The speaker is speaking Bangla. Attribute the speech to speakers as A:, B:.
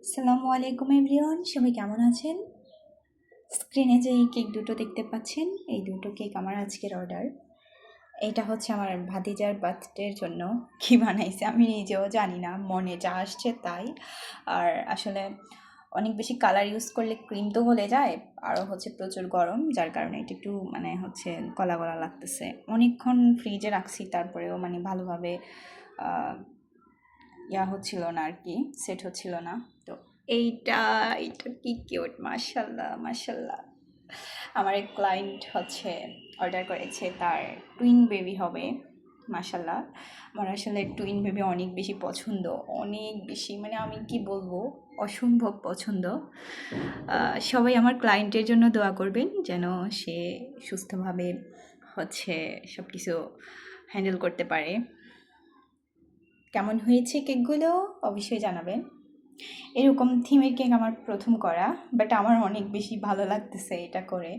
A: আসসালামু আলাইকুম এভরিওয়ান, সবাই কেমন আছেন? স্ক্রিনে যে এই কেক দুটো দেখতে পাচ্ছেন, এই দুটো কেক আমার আজকের অর্ডার। এটা হচ্ছে আমার ভাতিজার বার্থডের জন্য। কি বানাইছে আমি নিজেও জানি না, মনে যা আসছে তাই। আর আসলে অনেক বেশি কালার ইউজ করলে ক্রিম তো গলে যায়, আরও হচ্ছে প্রচুর গরম, যার কারণে এটা একটু মানে হচ্ছে গলা গলা লাগতেছে। অনেকক্ষণ ফ্রিজে রাখছি, তারপরেও মানে ভালোভাবে আহ, হচ্ছিল না আর কি, সেট হচ্ছিল না। তো এইটা এইটা কি কিউট, মাশাল্লাহ মাশাল্লাহ। আমার এক ক্লায়েন্ট হচ্ছে অর্ডার করেছে, তার টুইন বেবি হবে। মাশাল্লাহ, আমার আসলে টুইন বেবি অনেক বেশি পছন্দ, অনেক বেশি, মানে আমি কি বলবো, অসম্ভব পছন্দ। সবাই আমার ক্লায়েন্টের জন্য দোয়া করবেন যেন সে সুস্থভাবে হচ্ছে সব কিছু হ্যান্ডেল করতে পারে। কেমন হয়েছে কেকগুলো অবশ্যই জানাবেন। এরকম থিমের কেক আমার প্রথম করা, বাট আমার অনেক বেশি ভালো লাগতেছে এটা করে।